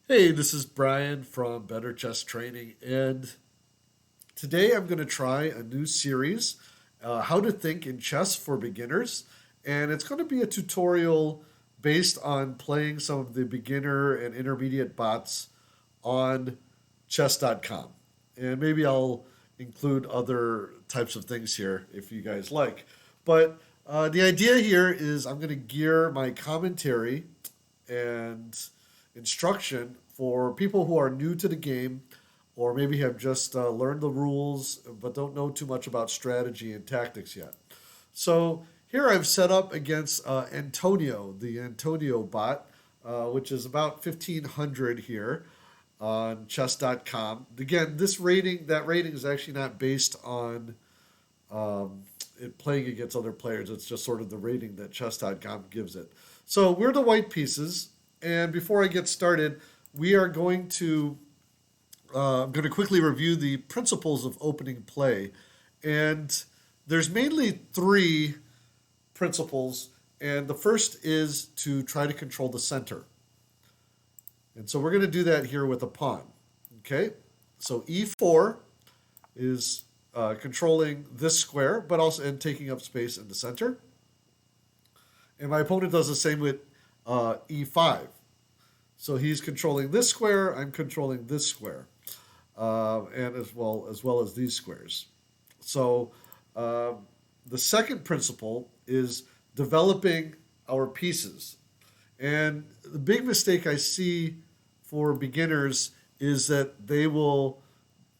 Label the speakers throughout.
Speaker 1: Hey, this is Brian from Better Chess Training, and today I'm going to try a new series, How to Think in Chess for Beginners. And it's going to be a tutorial based on playing some of the beginner and intermediate bots on chess.com. And maybe I'll include other types of things here if you guys like. But the idea here is I'm going to gear my commentary and instruction for people who are new to the game or maybe have just learned the rules but don't know too much about strategy and tactics yet. So here I've set up against Antonio, the Antonio bot, which is about 1500 here on chess.com. Again, that rating is actually not based on it playing against other players. It's just sort of the rating that chess.com gives it. So we're the white pieces. And before I get started, we are going to I'm going to quickly review the principles of opening play. And there's mainly three principles. And the first is to try to control the center. And so we're going to do that here with a pawn. Okay? So e4 is controlling this square, but also and taking up space in the center. And my opponent does the same with e5. So he's controlling this square, I'm controlling this square, and as well as these squares. So the second principle is developing our pieces. And the big mistake I see for beginners is that they will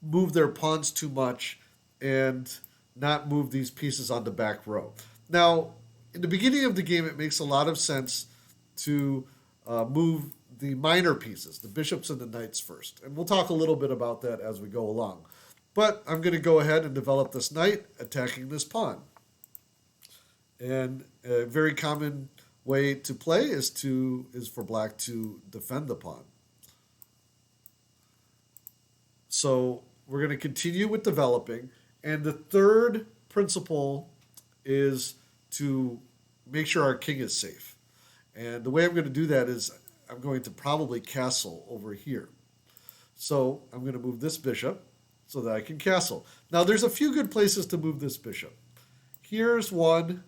Speaker 1: move their pawns too much and not move these pieces on the back row. Now, in the beginning of the game, it makes a lot of sense to move the minor pieces, the bishops and the knights first. And we'll talk a little bit about that as we go along. But I'm going to go ahead and develop this knight attacking this pawn. And a very common way to play is for black to defend the pawn. So we're going to continue with developing. And the third principle is to make sure our king is safe. And the way I'm going to do that is I'm going to probably castle over here. So I'm going to move this bishop so that I can castle. Now there's a few good places to move this bishop. Here's one,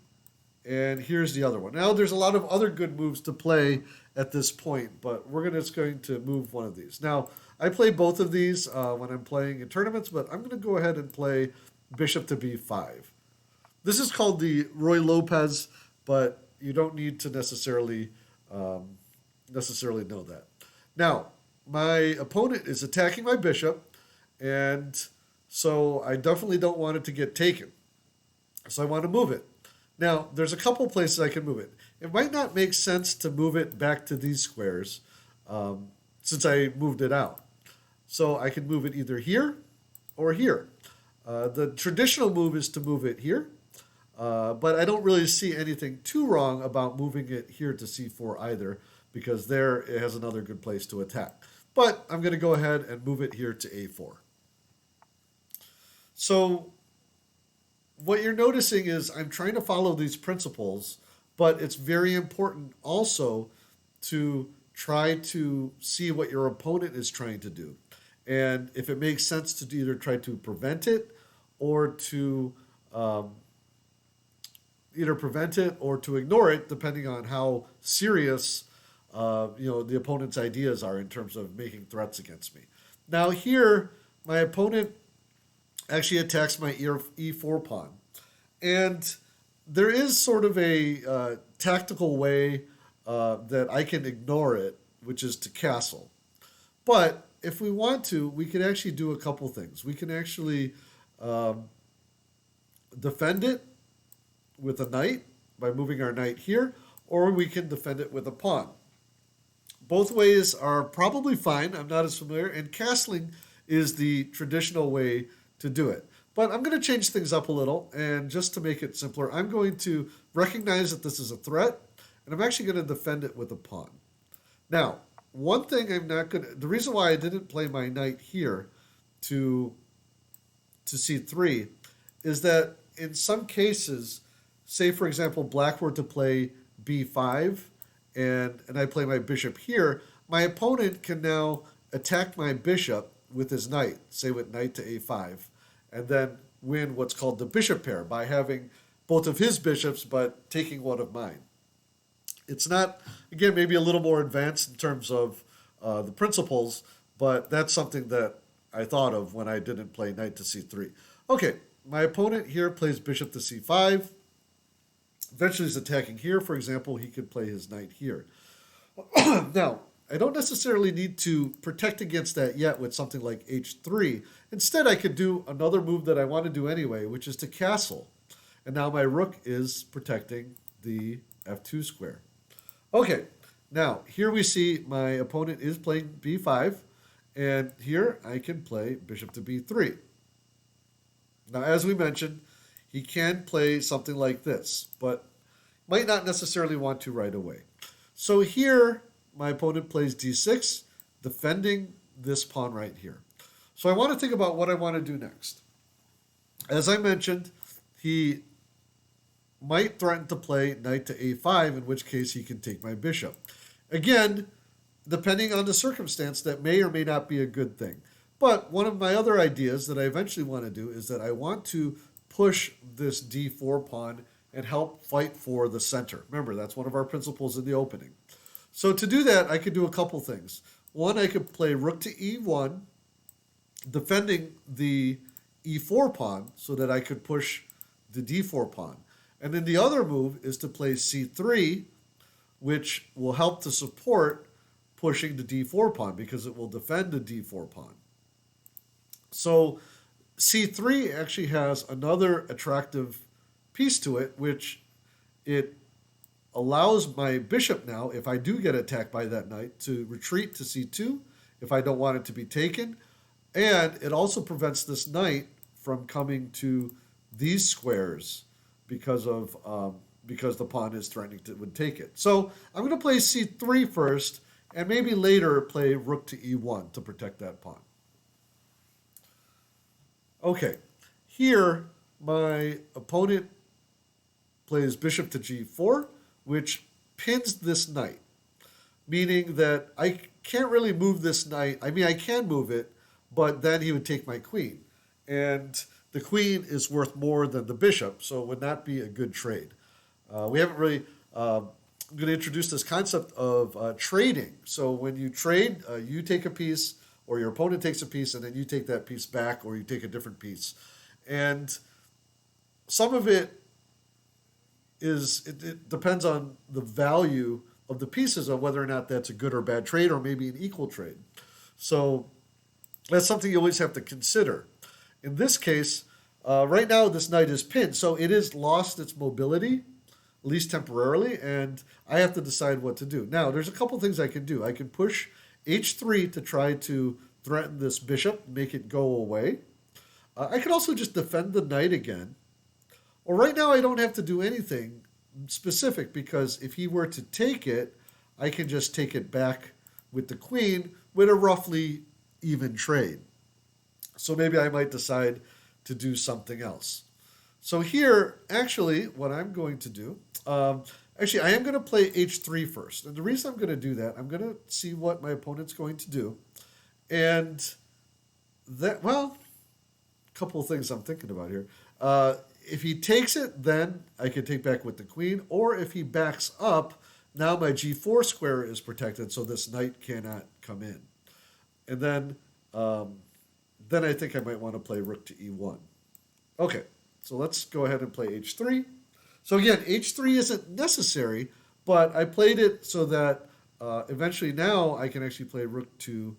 Speaker 1: and here's the other one. Now there's a lot of other good moves to play at this point, but we're just going to move one of these. Now I play both of these when I'm playing in tournaments, but I'm going to go ahead and play bishop to b5. This is called the Roy Lopez, but you don't need to necessarily know that. Now, my opponent is attacking my bishop, and so I definitely don't want it to get taken. So I want to move it. Now, there's a couple places I can move it. It might not make sense to move it back to these squares since I moved it out. So I can move it either here or here. The traditional move is to move it here. But I don't really see anything too wrong about moving it here to c4 either, because there it has another good place to attack. But I'm going to go ahead and move it here to a4. So what you're noticing is I'm trying to follow these principles, but it's very important also to try to see what your opponent is trying to do. And if it makes sense to either try to prevent it or to ignore it, depending on how serious the opponent's ideas are in terms of making threats against me. Now here, my opponent actually attacks my e4 pawn, and there is sort of a tactical way that I can ignore it, which is to castle. But if we want to, we can actually do a couple things. We can actually defend it with a knight by moving our knight here, or we can defend it with a pawn. Both ways are probably fine. I'm not as familiar, and castling is the traditional way to do it. But I'm going to change things up a little, and just to make it simpler, I'm going to recognize that this is a threat, and I'm actually going to defend it with a pawn. Now, one thing the reason why I didn't play my knight here to c3 is that in some cases, say for example, black were to play b5 and I play my bishop here, my opponent can now attack my bishop with his knight, say with knight to a5, and then win what's called the bishop pair by having both of his bishops but taking one of mine. It's not, again, maybe a little more advanced in terms of the principles, but that's something that I thought of when I didn't play knight to c3. Okay, my opponent here plays bishop to c5. Eventually he's attacking here. For example, he could play his knight here. Now, I don't necessarily need to protect against that yet with something like h3. Instead, I could do another move that I want to do anyway, which is to castle. And now my rook is protecting the f2 square. Okay, now here we see my opponent is playing b5, and here I can play bishop to b3. Now, as we mentioned, he can play something like this, but might not necessarily want to right away. So here, my opponent plays d6, defending this pawn right here. So I want to think about what I want to do next. As I mentioned, he might threaten to play knight to a5, in which case he can take my bishop. Again, depending on the circumstance, that may or may not be a good thing. But one of my other ideas that I eventually want to do is that I want to push this d4 pawn and help fight for the center. Remember, that's one of our principles in the opening. So to do that, I could do a couple things. One, I could play rook to e1, defending the e4 pawn so that I could push the d4 pawn. And then the other move is to play c3, which will help to support pushing the d4 pawn because it will defend the d4 pawn. So c3 actually has another attractive piece to it, which it allows my bishop now, if I do get attacked by that knight, to retreat to c2 if I don't want it to be taken. And it also prevents this knight from coming to these squares because the pawn is threatening to would take it. So I'm going to play c3 first, and maybe later play rook to e1 to protect that pawn. Okay, here my opponent plays bishop to g4, which pins this knight, meaning that I can't really move this knight. I mean, I can move it, but then he would take my queen. And the queen is worth more than the bishop, so it would not be a good trade. We haven't really... I'm going to introduce this concept of trading. So when you trade, you take a piece, or your opponent takes a piece, and then you take that piece back, or you take a different piece. And some of it it depends on the value of the pieces, of whether or not that's a good or bad trade, or maybe an equal trade. So that's something you always have to consider. In this case, right now this knight is pinned, so it has lost its mobility, at least temporarily, and I have to decide what to do. Now, there's a couple things I can do. I can push h3 to try to threaten this bishop, make it go away. I could also just defend the knight again. Or right now I don't have to do anything specific, because if he were to take it, I can just take it back with the queen with a roughly even trade. So maybe I might decide to do something else. So here, actually, what I'm going to do, actually, I am going to play h3 first. And the reason I'm going to do that, I'm going to see what my opponent's going to do. And that, well, a couple of things I'm thinking about here. If he takes it, then I can take back with the queen. Or if he backs up, now my g4 square is protected, so this knight cannot come in. And then I think I might want to play rook to e1. Okay, so let's go ahead and play h3. So again, h3 isn't necessary, but I played it so that eventually now I can actually play rook to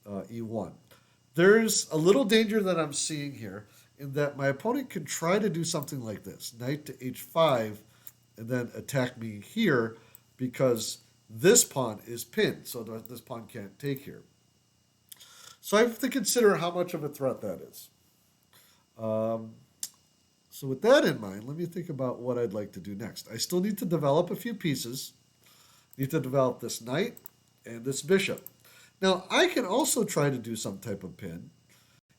Speaker 1: e1. There's a little danger that I'm seeing here, in that my opponent could try to do something like this, knight to h5, and then attack me here, because this pawn is pinned, so this pawn can't take here. So I have to consider how much of a threat that is. So with that in mind, let me think about what I'd like to do next. I still need to develop a few pieces. Need to develop this knight and this bishop. Now, I can also try to do some type of pin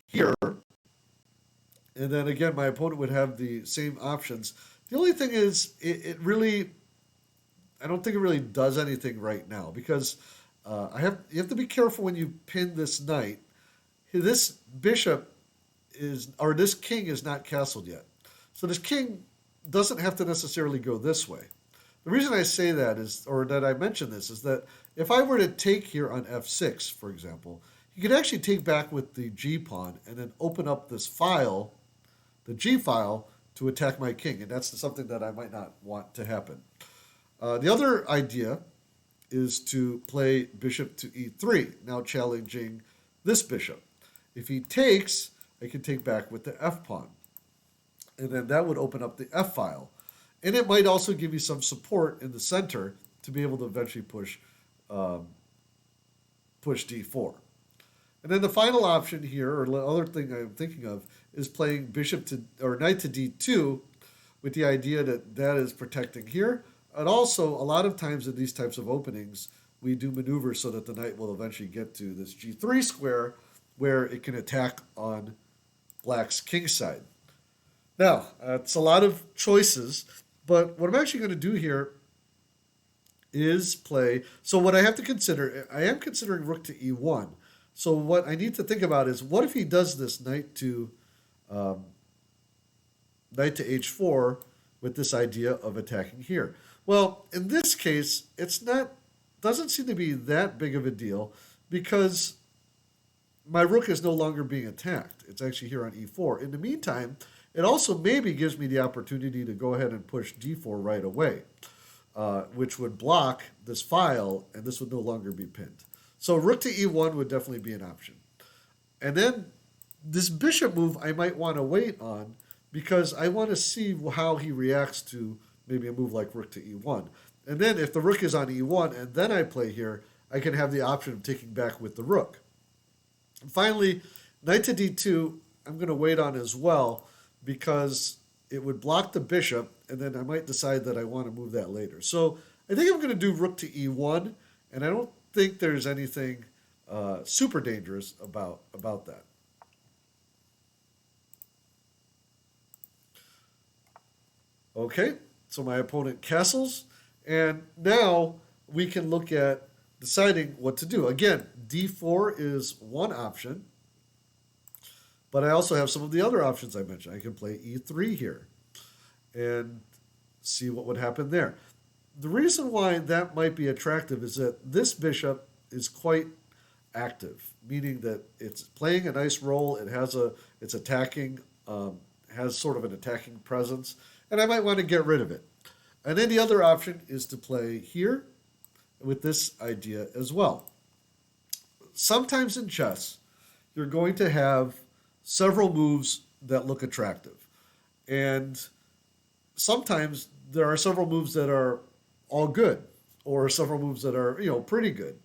Speaker 1: here. And then again, my opponent would have the same options. The only thing is, I don't think it really does anything right now, because You have to be careful when you pin this knight. This bishop or this king is not castled yet. So this king doesn't have to necessarily go this way. The reason I say that is, or that I mention this, is that if I were to take here on f6, for example, you could actually take back with the g pawn and then open up this file, the g file, to attack my king. And that's something that I might not want to happen. The other idea is to play bishop to e3, now challenging this bishop. If he takes, I can take back with the f pawn. And then that would open up the f file. And it might also give you some support in the center to be able to eventually push d4. And then the final option here, or the other thing I'm thinking of, is playing bishop to, or knight to d2 with the idea that that is protecting here. And also, a lot of times in these types of openings, we do maneuvers so that the knight will eventually get to this g3 square where it can attack on black's king side. Now, it's a lot of choices, but what I'm actually going to do here is play. So what I have to consider, I am considering rook to e1. So what I need to think about is, what if he does this knight to h4 with this idea of attacking here? Well, in this case, doesn't seem to be that big of a deal because my rook is no longer being attacked. It's actually here on e4. In the meantime, it also maybe gives me the opportunity to go ahead and push d4 right away, which would block this file, and this would no longer be pinned. So rook to e1 would definitely be an option. And then this bishop move I might want to wait on because I want to see how he reacts to maybe a move like rook to e1. And then if the rook is on e1 and then I play here, I can have the option of taking back with the rook. And finally, knight to d2, I'm going to wait on as well because it would block the bishop, and then I might decide that I want to move that later. So I think I'm going to do rook to e1, and I don't think there's anything super dangerous about that. Okay, so my opponent castles, and now we can look at deciding what to do. Again, d4 is one option, but I also have some of the other options I mentioned. I can play e3 here and see what would happen there. The reason why that might be attractive is that this bishop is quite active, meaning that it's playing a nice role. It's attacking, has sort of an attacking presence, and I might want to get rid of it. And then the other option is to play here with this idea as well. Sometimes in chess, you're going to have several moves that look attractive. And sometimes there are several moves that are all good, or several moves that are, pretty good.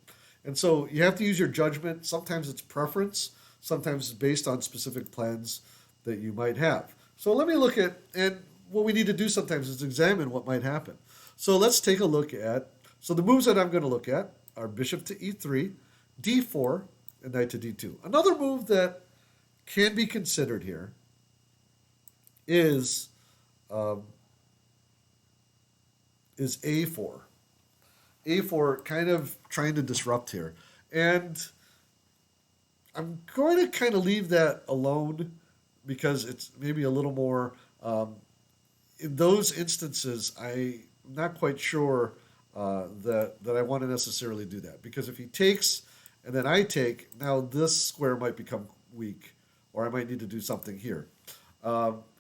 Speaker 1: And so you have to use your judgment. Sometimes it's preference. Sometimes it's based on specific plans that you might have. So let me look at, and what we need to do sometimes is examine what might happen. So let's take a look at, so the moves that I'm going to look at are bishop to e3, d4, and knight to d2. Another move that can be considered here is a4. A4 kind of trying to disrupt here. And I'm going to kind of leave that alone because it's maybe a little more, in those instances, I'm not quite sure that I want to necessarily do that. Because if he takes and then I take, now this square might become weak, or I might need to do something here.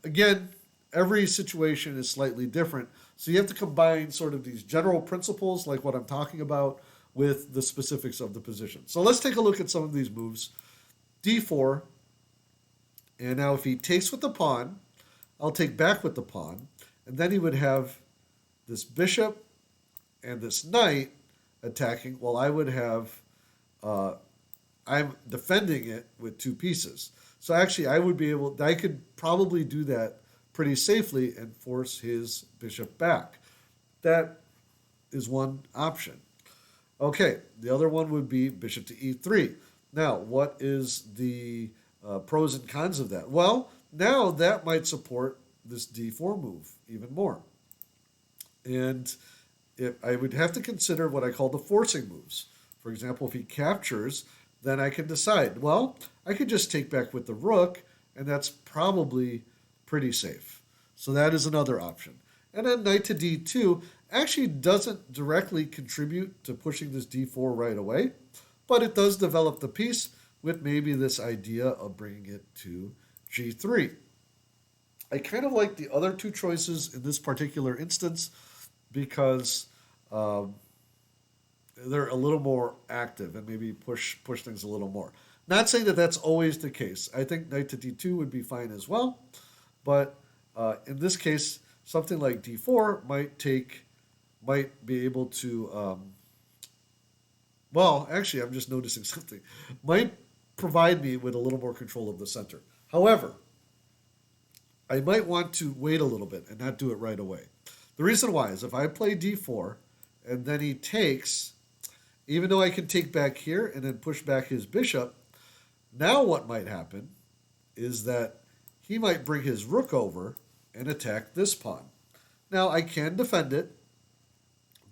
Speaker 1: Again, every situation is slightly different. So you have to combine sort of these general principles, like what I'm talking about, with the specifics of the position. So let's take a look at some of these moves. d4, and now if he takes with the pawn, I'll take back with the pawn, and then he would have this bishop and this knight attacking, while I would have, I'm defending it with two pieces. So actually I could probably do that pretty safely and force his bishop back. That is one option. Okay, the other one would be bishop to e3. Now, what is the pros and cons of that? Well, now that might support this d4 move even more. And I would have to consider what I call the forcing moves. For example, if he captures, then I can decide, well, I could just take back with the rook, and that's probably pretty safe. So that is another option. And then knight to d2 actually doesn't directly contribute to pushing this d4 right away, but it does develop the piece with maybe this idea of bringing it to g3. I kind of like the other two choices in this particular instance because um, they're a little more active and maybe push things a little more. Not saying that that's always the case. I think knight to d2 would be fine as well, but in this case, something like d4 might be able to. Well, actually, I'm just noticing something. Might provide me with a little more control of the center. However, I might want to wait a little bit and not do it right away. The reason why is if I play d4 and then he takes, even though I can take back here and then push back his bishop, now what might happen is that he might bring his rook over and attack this pawn. Now I can defend it,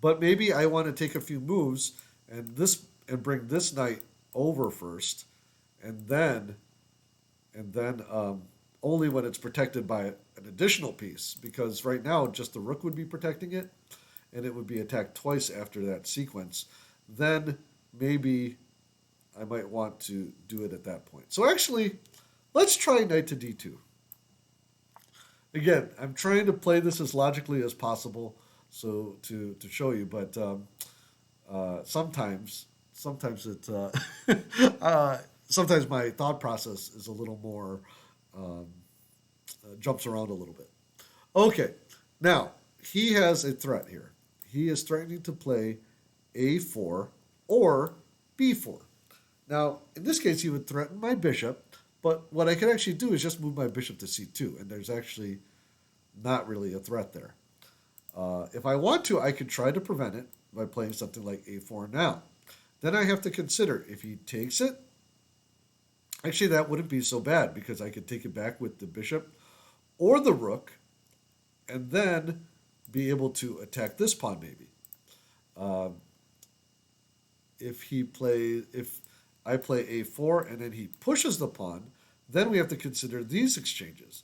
Speaker 1: but maybe I want to take a few moves and bring this knight over first, and then only when it's protected by an additional piece, because right now just the rook would be protecting it, and it would be attacked twice after that sequence. Then maybe I might want to do it at that point. So actually, let's try knight to d2. Again, I'm trying to play this as logically as possible, so to show you, but sometimes it sometimes my thought process is a little more um, jumps around a little bit. Okay, now he has a threat here. He is threatening to play a4 or b4. Now, in this case, he would threaten my bishop, but what I could actually do is just move my bishop to c2, and there's actually not really a threat there. If I want to, I could try to prevent it by playing something like a4 now. Then I have to consider if he takes it. Actually, that wouldn't be so bad because I could take it back with the bishop or the rook and then be able to attack this pawn maybe. Um, if I play a4 and then he pushes the pawn, then we have to consider these exchanges.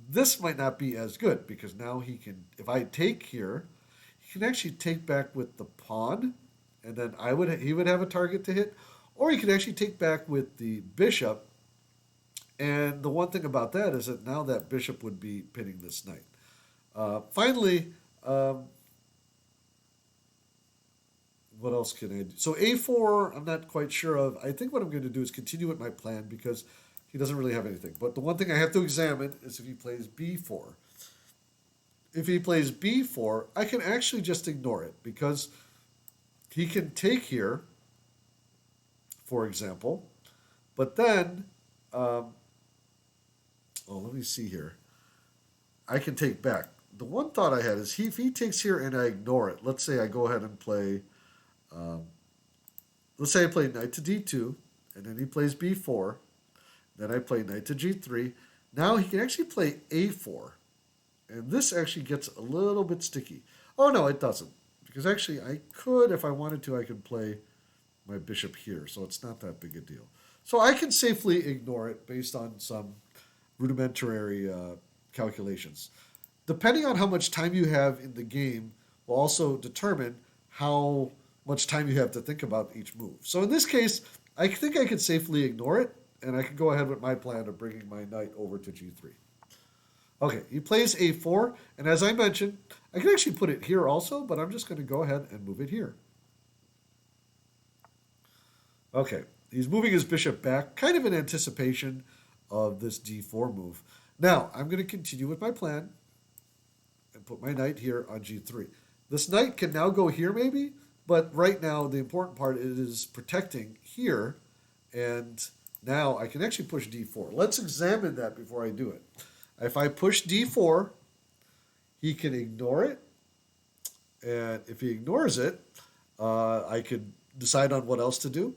Speaker 1: This might not be as good because now he can, if I take here, he can actually take back with the pawn, and then he would have a target to hit, or he could actually take back with the bishop. And the one thing about that is that now that bishop would be pinning this knight. Finally, what else can I do? So a4, I'm not quite sure of. I think what I'm going to do is continue with my plan because he doesn't really have anything. But the one thing I have to examine is if he plays b4. If he plays b4, I can actually just ignore it because he can take here, for example, but then, let me see here. I can take back. The one thought I had is if he takes here and I ignore it, let's say I go ahead and play, let's say I play knight to d2, and then he plays b4, then I play knight to g3. Now he can actually play a4. And this actually gets a little bit sticky. Oh, no, it doesn't. Because actually, I could, if I wanted to, I could play my bishop here. So it's not that big a deal. So I can safely ignore it based on some rudimentary calculations. Depending on how much time you have in the game will also determine how much time you have to think about each move. So in this case, I think I could safely ignore it, and I could go ahead with my plan of bringing my knight over to g3. Okay, he plays a4, and as I mentioned, I can actually put it here also, but I'm just going to go ahead and move it here. Okay, he's moving his bishop back, kind of in anticipation of this d4 move. Now, I'm going to continue with my plan and put my knight here on g3. This knight can now go here maybe, but right now the important part is protecting here, and now I can actually push d4. Let's examine that before I do it. If I push d4, he can ignore it. And if he ignores it, I could decide on what else to do.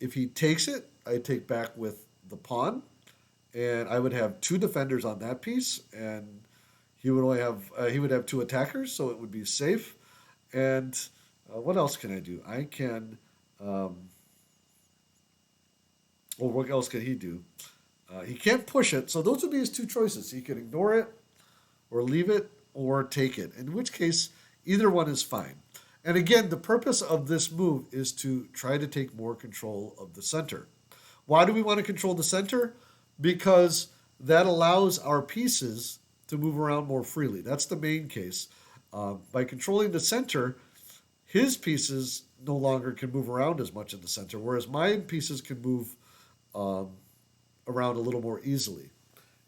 Speaker 1: If he takes it, I take back with the pawn. And I would have two defenders on that piece. And he would have two attackers, so it would be safe. And what else can I do? I can Or what else can he do? He can't push it, so those would be his two choices. He can ignore it, or leave it, or take it. In which case, either one is fine. And again, the purpose of this move is to try to take more control of the center. Why do we want to control the center? Because that allows our pieces to move around more freely. That's the main case. By controlling the center, his pieces no longer can move around as much in the center, whereas my pieces can move um, around a little more easily.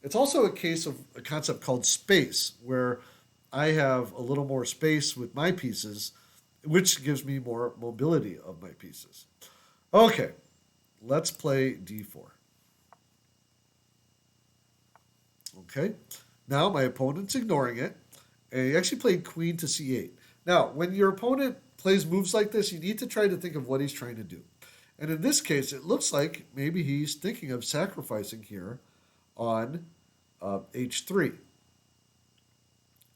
Speaker 1: It's also a case of a concept called space, where I have a little more space with my pieces, which gives me more mobility of my pieces. Okay, let's play d4. Okay, now my opponent's ignoring it, and he actually played queen to c8. Now, when your opponent plays moves like this, you need to try to think of what he's trying to do. And in this case, it looks like maybe he's thinking of sacrificing here on h3.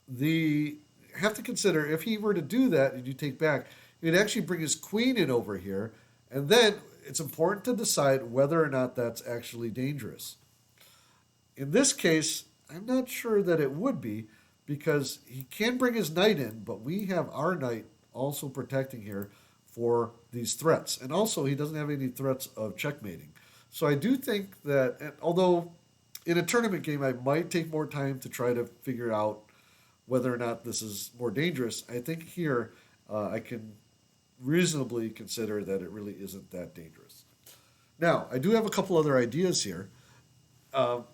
Speaker 1: The have to consider if he were to do that and you take back, he'd actually bring his queen in over here, and then it's important to decide whether or not that's actually dangerous. In this case, I'm not sure that it would be because he can bring his knight in, but we have our knight also protecting here for these threats. And also, he doesn't have any threats of checkmating. So I do think that, although in a tournament game, I might take more time to try to figure out whether or not this is more dangerous. I think here I can reasonably consider that it really isn't that dangerous. Now, I do have a couple other ideas here.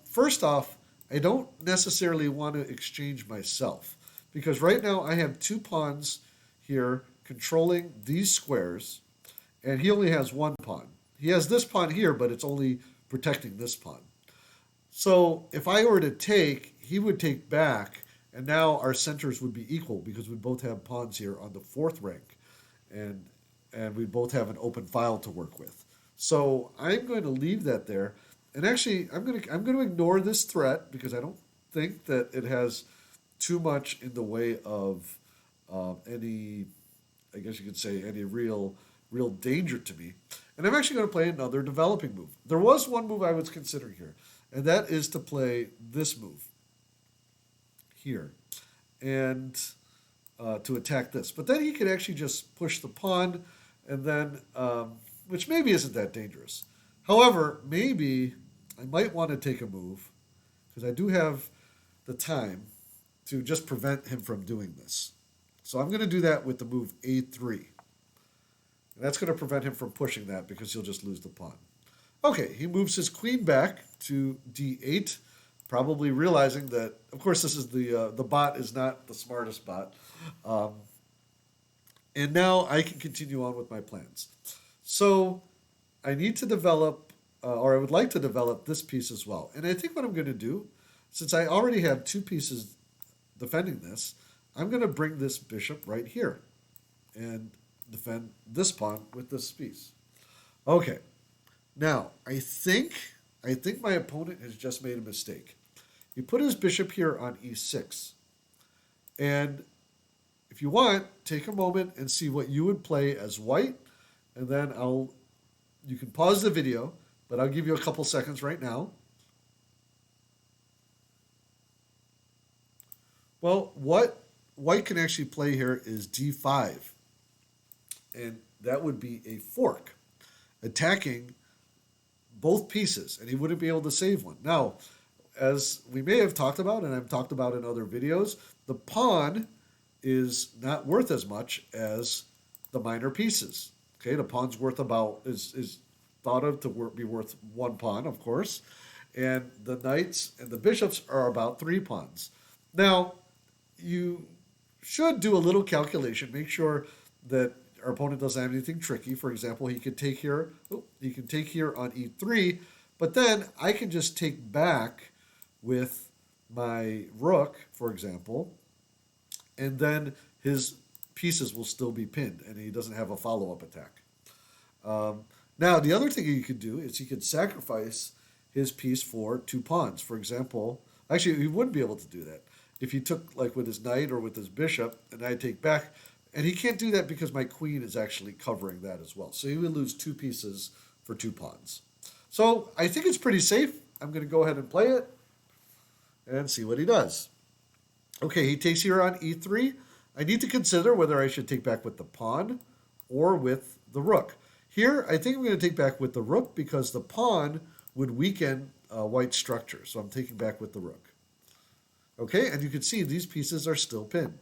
Speaker 1: First off, I don't necessarily want to exchange myself because right now I have two pawns here controlling these squares, and he only has one pawn. He has this pawn here, but it's only protecting this pawn. So if I were to take, he would take back, and now our centers would be equal because we both have pawns here on the fourth rank, and we both have an open file to work with. So I'm going to leave that there, and actually I'm going to ignore this threat because I don't think that it has too much in the way of any, I guess you could say, any real danger to me. And I'm actually going to play another developing move. There was one move I was considering here, and that is to play this move here and to attack this. But then he could actually just push the pawn, and then, which maybe isn't that dangerous. However, maybe I might want to take a move because I do have the time to just prevent him from doing this. So I'm going to do that with the move a3. And that's going to prevent him from pushing that because he'll just lose the pawn. Okay, he moves his queen back to d8, probably realizing that, of course, this is the bot is not the smartest bot. And now I can continue on with my plans. So I need to develop, or I would like to develop this piece as well. And I think what I'm going to do, since I already have two pieces defending this, I'm going to bring this bishop right here and defend this pawn with this piece. Okay. Now, I think my opponent has just made a mistake. He put his bishop here on e6. And if you want, take a moment and see what you would play as white, and then you can pause the video, but I'll give you a couple seconds right now. Well, what white can actually play here is d5. And that would be a fork, attacking both pieces, and he wouldn't be able to save one. Now, as we may have talked about, and I've talked about in other videos, the pawn is not worth as much as the minor pieces. Okay, the pawn's worth is thought of to be worth one pawn, of course, and the knights and the bishops are about three pawns. Now, you should do a little calculation, make sure that our opponent doesn't have anything tricky. For example, he could take here. He can take here on e3, but then I can just take back with my rook, for example, and then his pieces will still be pinned, and he doesn't have a follow-up attack. Now, the other thing he could do is he could sacrifice his piece for two pawns. For example, actually, he wouldn't be able to do that. If he took, like, with his knight or with his bishop, and I take back, and he can't do that because my queen is actually covering that as well. So he would lose two pieces for two pawns. So I think it's pretty safe. I'm going to go ahead and play it and see what he does. Okay, he takes here on e3. I need to consider whether I should take back with the pawn or with the rook. Here, I think I'm going to take back with the rook because the pawn would weaken white structure. So I'm taking back with the rook. Okay, and you can see these pieces are still pinned.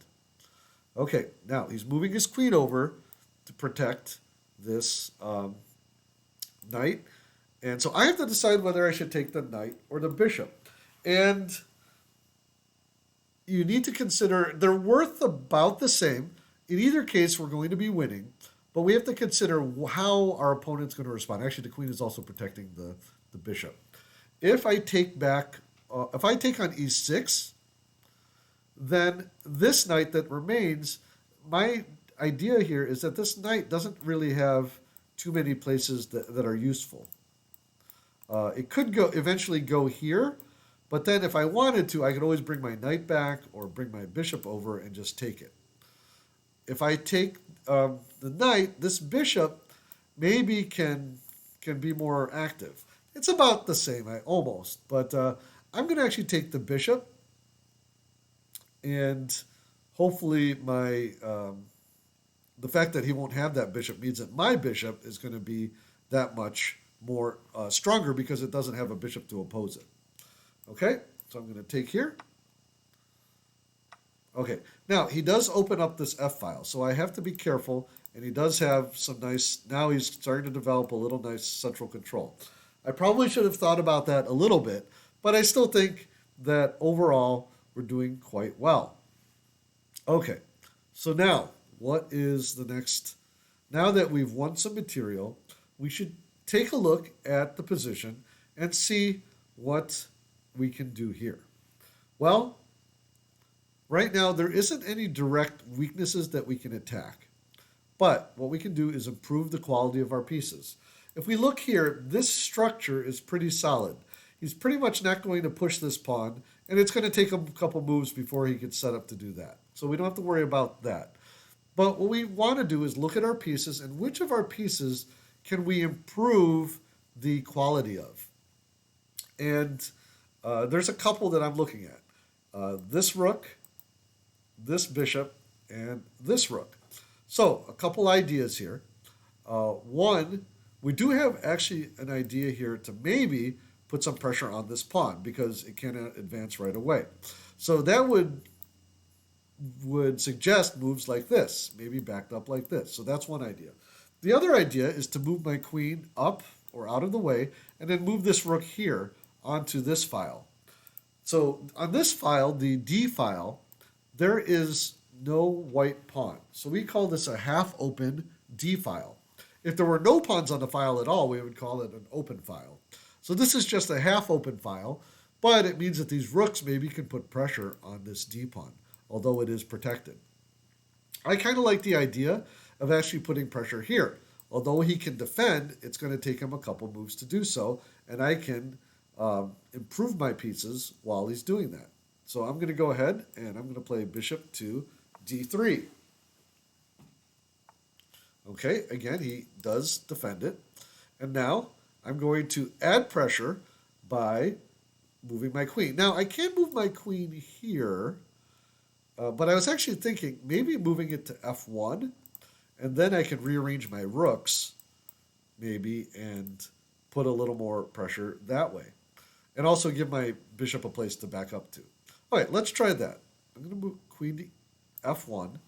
Speaker 1: Okay, now he's moving his queen over to protect this knight. And so I have to decide whether I should take the knight or the bishop. And you need to consider they're worth about the same. In either case, we're going to be winning. But we have to consider how our opponent's going to respond. Actually, the queen is also protecting the bishop. If I take back, if I take on e6, then this knight that remains, my idea here is that this knight doesn't really have too many places that are useful. It could eventually go here, but then if I wanted to, I could always bring my knight back or bring my bishop over and just take it. If I take the knight, this bishop maybe can be more active. It's about the same, almost, but I'm going to actually take the bishop, and hopefully the fact that he won't have that bishop means that my bishop is going to be that much more stronger because it doesn't have a bishop to oppose it. Okay, so I'm going to take here. Okay, now he does open up this F file, so I have to be careful, and he does have some nice, now he's starting to develop a little nice central control. I probably should have thought about that a little bit, but I still think that overall we're doing quite well. Okay, so now what is the next? Now that we've won some material, we should take a look at the position and see what we can do here. Well, right now there isn't any direct weaknesses that we can attack, but what we can do is improve the quality of our pieces. If we look here, this structure is pretty solid. He's pretty much not going to push this pawn, and it's going to take him a couple moves before he gets set up to do that. So we don't have to worry about that. But what we want to do is look at our pieces and which of our pieces can we improve the quality of. And there's a couple that I'm looking at. This rook, this bishop, and this rook. So a couple ideas here. One, we do have actually an idea here to maybe put some pressure on this pawn because it cannot advance right away. So that would suggest moves like this, maybe backed up like this. So that's one idea. The other idea is to move my queen up or out of the way and then move this rook here onto this file. So on this file, the D file, there is no white pawn. So we call this a half-open D file. If there were no pawns on the file at all, we would call it an open file. So this is just a half-open file, but it means that these rooks maybe can put pressure on this D pawn, although it is protected. I kind of like the idea of actually putting pressure here. Although he can defend, it's going to take him a couple moves to do so, and I can improve my pieces while he's doing that. So I'm going to go ahead and I'm going to play bishop to d3. Okay, again, he does defend it. And now I'm going to add pressure by moving my queen. Now, I can move my queen here, but I was actually thinking maybe moving it to f1, and then I can rearrange my rooks, maybe, and put a little more pressure that way. And also give my bishop a place to back up to. All right, let's try that. I'm going to move queen to f1.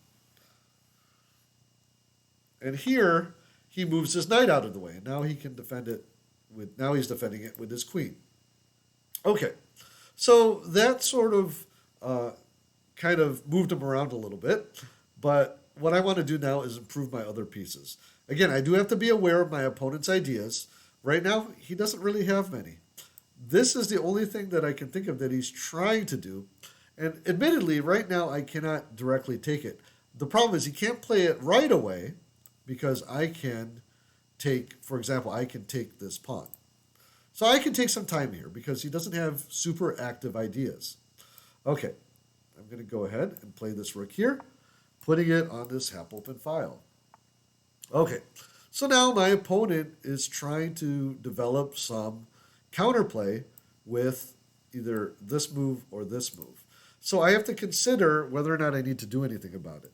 Speaker 1: And here, he moves his knight out of the way. And now he can defend it with, now he's defending it with his queen. Okay, so that sort of kind of moved him around a little bit. But what I want to do now is improve my other pieces. Again, I do have to be aware of my opponent's ideas. Right now, he doesn't really have many. This is the only thing that I can think of that he's trying to do. And admittedly, right now, I cannot directly take it. The problem is he can't play it right away because I can take, for example, I can take this pawn. So I can take some time here because he doesn't have super active ideas. Okay, I'm going to go ahead and play this rook here, putting it on this half-open file. Okay, So now my opponent is trying to develop some counterplay with either this move or this move. So I have to consider whether or not I need to do anything about it.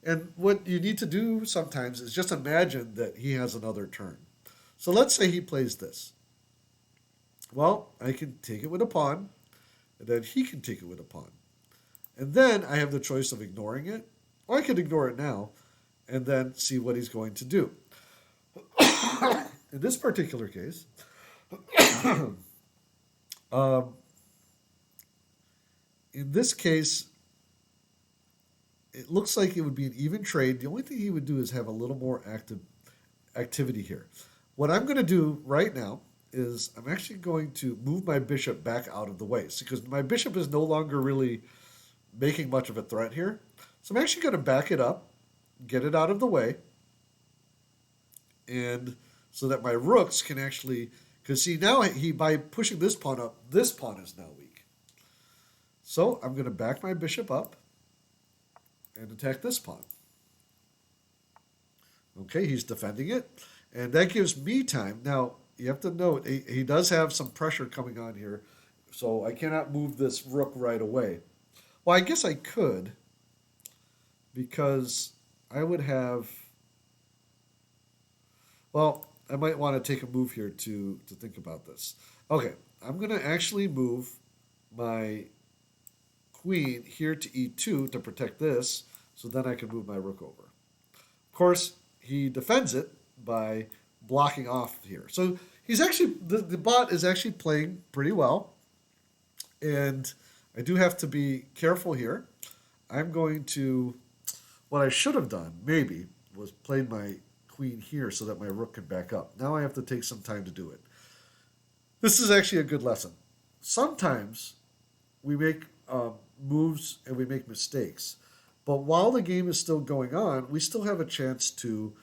Speaker 1: And what you need to do sometimes is just imagine that he has another turn. So let's say he plays this. Well, I can take it with a pawn, and then he can take it with a pawn. And then I have the choice of ignoring it, or I could ignore it now and then see what he's going to do. In this particular case, um, in this case, it looks like it would be an even trade. The only thing he would do is have a little more active activity here. What I'm going to do right now is I'm actually going to move my bishop back out of the way because my bishop is no longer really making much of a threat here. So I'm actually going to back it up, get it out of the way, and so that my rooks can actually, because see now he by pushing this pawn up, this pawn is now weak. So I'm going to back my bishop up and attack this pawn. Okay, he's defending it, and that gives me time. Now, you have to note, he does have some pressure coming on here, so I cannot move this rook right away. Well, I guess I could, because I would have, well, I might want to take a move here to think about this. Okay, I'm going to actually move my queen here to e2 to protect this, so then I can move my rook over. Of course, he defends it by blocking off here. So he's actually, the bot is actually playing pretty well. And I do have to be careful here. I'm going to, what I should have done, maybe, was played my queen here so that my rook can back up. Now I have to take some time to do it. This is actually a good lesson. Sometimes we make moves and we make mistakes. But while the game is still going on, we still have a chance to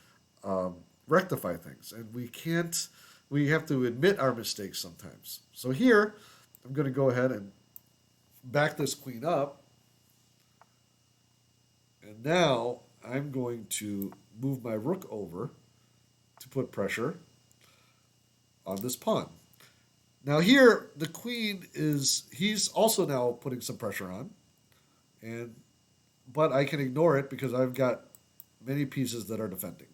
Speaker 1: rectify things. And we have to admit our mistakes sometimes. So here, I'm going to go ahead and back this queen up. And now I'm going to move my rook over to put pressure on this pawn. Now here, the queen he's also now putting some pressure on. But I can ignore it because I've got many pieces that are defending.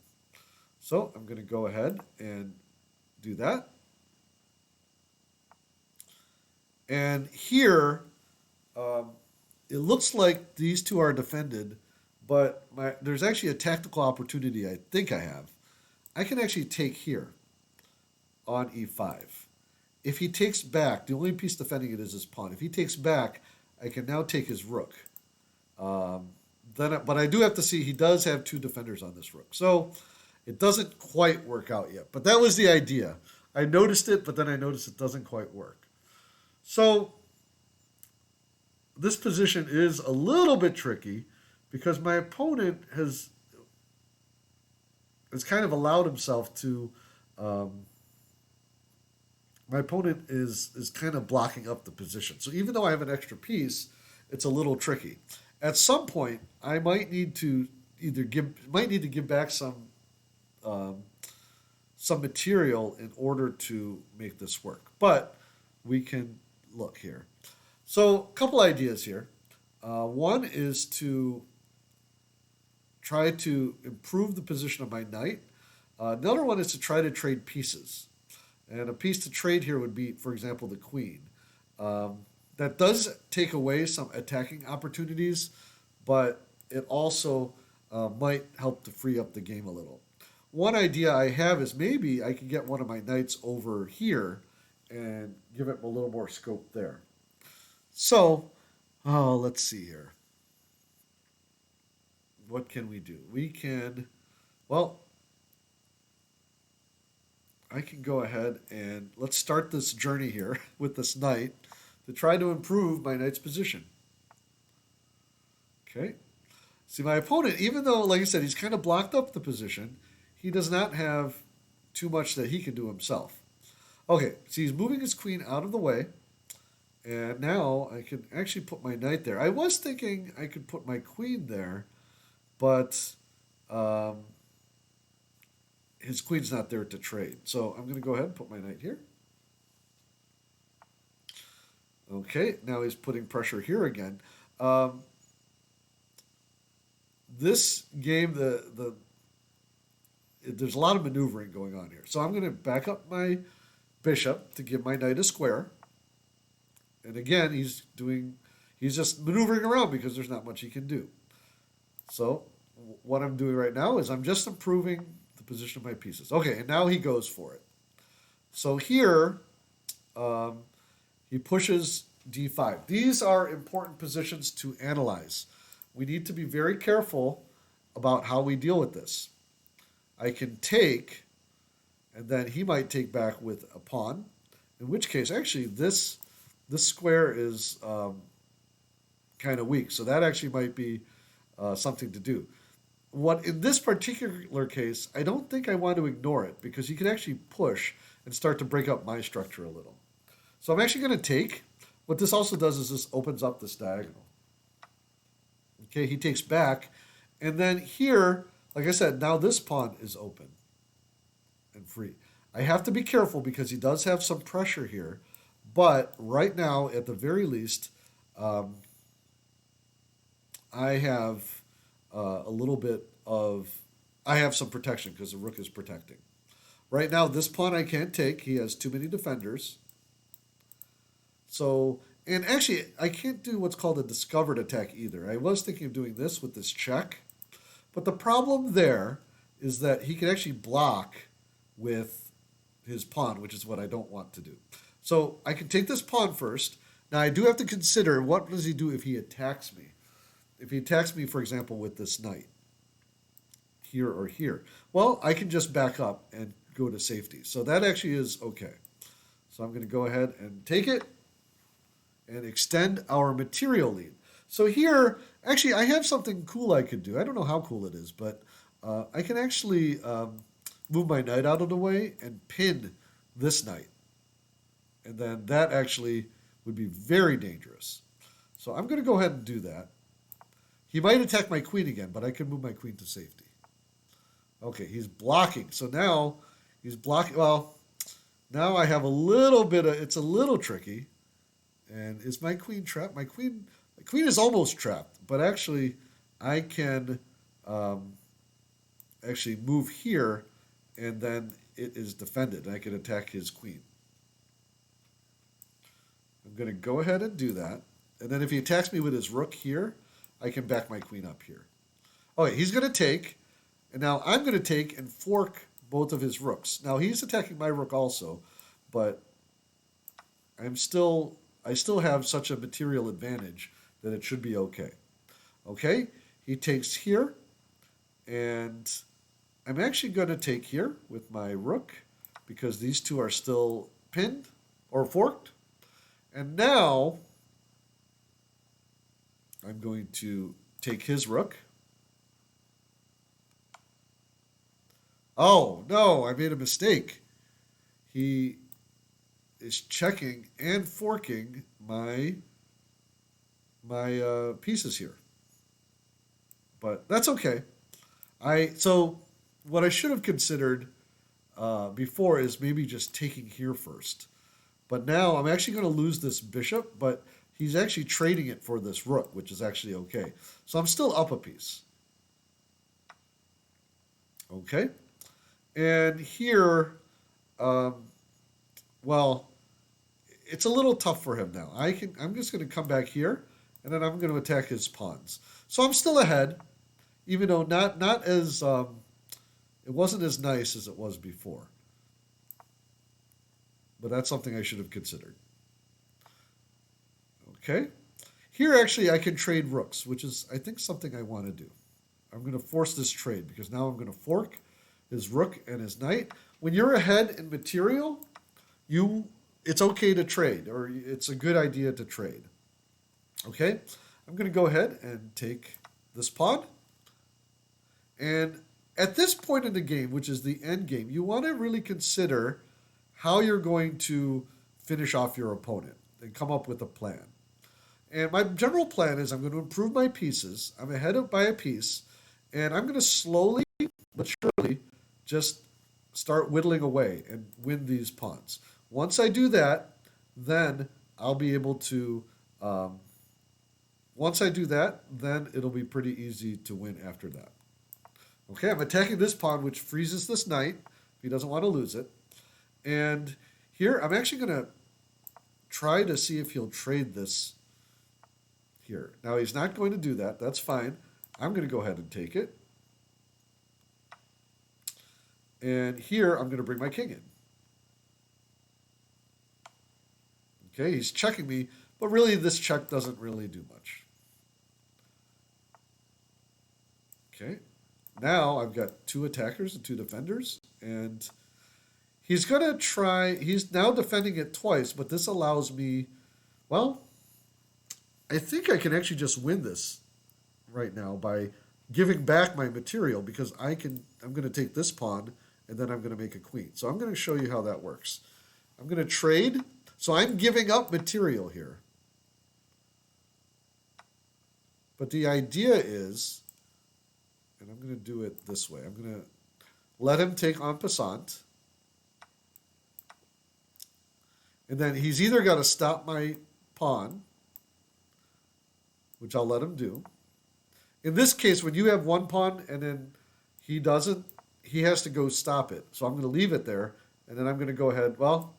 Speaker 1: So I'm going to go ahead and do that. And here, it looks like these two are defended, but there's actually a tactical opportunity I think I have. I can actually take here on e5. If he takes back, the only piece defending it is his pawn. If he takes back, I can now take his rook. But I do have to see he does have two defenders on this rook. So it doesn't quite work out yet. But that was the idea. I noticed it, but then I noticed it doesn't quite work. So this position is a little bit tricky because my opponent has kind of allowed himself to... my opponent is kind of blocking up the position. So even though I have an extra piece, it's a little tricky. At some point, I might need to give back some material in order to make this work. But we can look here. So a couple ideas here. One is to try to improve the position of my knight. Another one is to try to trade pieces. And a piece to trade here would be, for example, the queen. That does take away some attacking opportunities, but it also might help to free up the game a little. One idea I have is maybe I can get one of my knights over here and give it a little more scope there. So, let's see here. What can we do? We can, well, I can go ahead and let's start this journey here with this knight to try to improve my knight's position. Okay. See, my opponent, even though, like I said, he's kind of blocked up the position, he does not have too much that he can do himself. Okay, so he's moving his queen out of the way, and now I can actually put my knight there. I was thinking I could put my queen there, but his queen's not there to trade. So I'm going to go ahead and put my knight here. Okay, now he's putting pressure here again. Um, this game, there's a lot of maneuvering going on here. So I'm going to back up my bishop to give my knight a square. And again, he's just maneuvering around because there's not much he can do. So what I'm doing right now is I'm just improving the position of my pieces. Okay, and now he goes for it. So here, he pushes d5. These are important positions to analyze. We need to be very careful about how we deal with this. I can take, and then he might take back with a pawn, in which case, actually, this square is kind of weak. So that actually might be something to do. What in this particular case, I don't think I want to ignore it because he can actually push and start to break up my structure a little. So I'm actually going to take. What this also does is this opens up this diagonal. Okay, he takes back. And then here, like I said, now this pawn is open and free. I have to be careful because he does have some pressure here. But right now, at the very least, I have a little bit of, I have some protection because the rook is protecting. Right now, this pawn I can't take. He has too many defenders. So, and actually, I can't do what's called a discovered attack either. I was thinking of doing this with this check. But the problem there is that he can actually block with his pawn, which is what I don't want to do. So I can take this pawn first. Now I do have to consider what does he do if he attacks me. If he attacks me, for example, with this knight, here or here. Well, I can just back up and go to safety. So that actually is okay. So I'm going to go ahead and take it and extend our material lead. So here, actually, I have something cool I could do. I don't know how cool it is, but I can actually move my knight out of the way and pin this knight. And then that actually would be very dangerous. So I'm going to go ahead and do that. He might attack my queen again, but I can move my queen to safety. Okay, he's blocking. So now he's blocking. Well, now I have a little bit of, it's a little tricky. And is my queen trapped? My queen is almost trapped, but actually I can actually move here and then it is defended. I can attack his queen. I'm going to go ahead and do that. And then if he attacks me with his rook here, I can back my queen up here. Okay, he's going to take, and now I'm going to take and fork both of his rooks. Now he's attacking my rook also, but I still have such a material advantage that it should be okay. Okay, he takes here, and I'm actually going to take here with my rook because these two are still pinned or forked. And now I'm going to take his rook. Oh, no, I made a mistake. He is checking and forking my pieces here. But that's okay. So what I should have considered before is maybe just taking here first. But now I'm actually going to lose this bishop, but he's actually trading it for this rook, which is actually okay. So I'm still up a piece. Okay. And here, well, it's a little tough for him now. I'm just going to come back here, and then I'm going to attack his pawns. So I'm still ahead, even though not as it wasn't as nice as it was before. But that's something I should have considered. Okay. Here, actually, I can trade rooks, which is, I think, something I want to do. I'm going to force this trade because now I'm going to fork his rook and his knight. When you're ahead in material, it's okay to trade, or it's a good idea to trade. Okay. I'm going to go ahead and take this pawn. And at this point in the game, which is the end game, you want to really consider how you're going to finish off your opponent and come up with a plan. And my general plan is I'm going to improve my pieces. I'm ahead by a piece, and I'm going to slowly but surely just start whittling away and win these pawns. Once I do that, then I'll be able to. Once I do that, then it'll be pretty easy to win after that. Okay, I'm attacking this pawn, which freezes this knight. He doesn't want to lose it. And here, I'm actually going to try to see if he'll trade this here. Now, he's not going to do that. That's fine. I'm going to go ahead and take it. And here, I'm going to bring my king in. Okay, he's checking me, but really this check doesn't really do much. Okay, now I've got 2 attackers and 2 defenders, and he's going to try, he's now defending it twice, but this allows me, well, I think I can actually just win this right now by giving back my material, because I'm going to take this pawn, and then I'm going to make a queen. So I'm going to show you how that works. I'm going to trade. So I'm giving up material here. But the idea is, and I'm going to do it this way. I'm going to let him take en passant. And then he's either got to stop my pawn, which I'll let him do. In this case, when you have one pawn and then he doesn't, he has to go stop it. So I'm going to leave it there, and then I'm going to go ahead. Well,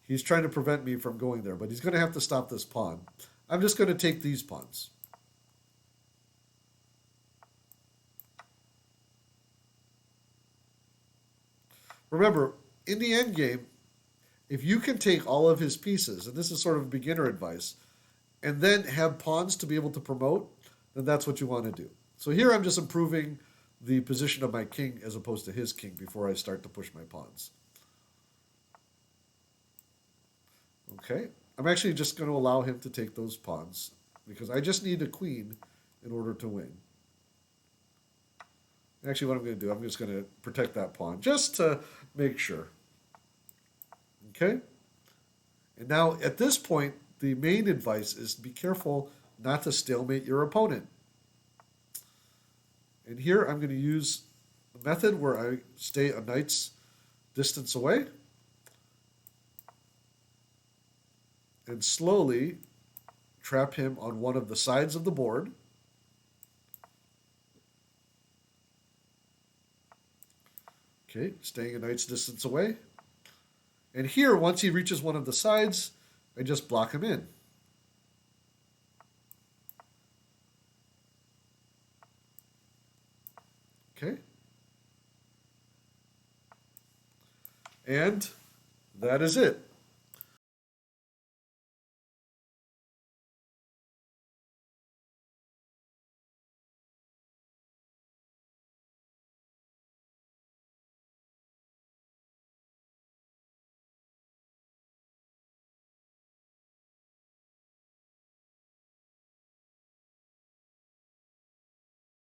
Speaker 1: he's trying to prevent me from going there, but he's going to have to stop this pawn. I'm just going to take these pawns. Remember, in the endgame, if you can take all of his pieces, and this is sort of beginner advice, and then have pawns to be able to promote, then that's what you want to do. So here I'm just improving the position of my king as opposed to his king before I start to push my pawns. Okay, I'm actually just going to allow him to take those pawns because I just need a queen in order to win. Actually, what I'm going to do, I'm just going to protect that pawn just to make sure. Okay? And now, at this point, the main advice is be careful not to stalemate your opponent. And here, I'm going to use a method where I stay a knight's distance away and slowly trap him on one of the sides of the board. Okay, staying a knight's distance away. And here, once he reaches one of the sides, I just block him in. Okay. And that is it.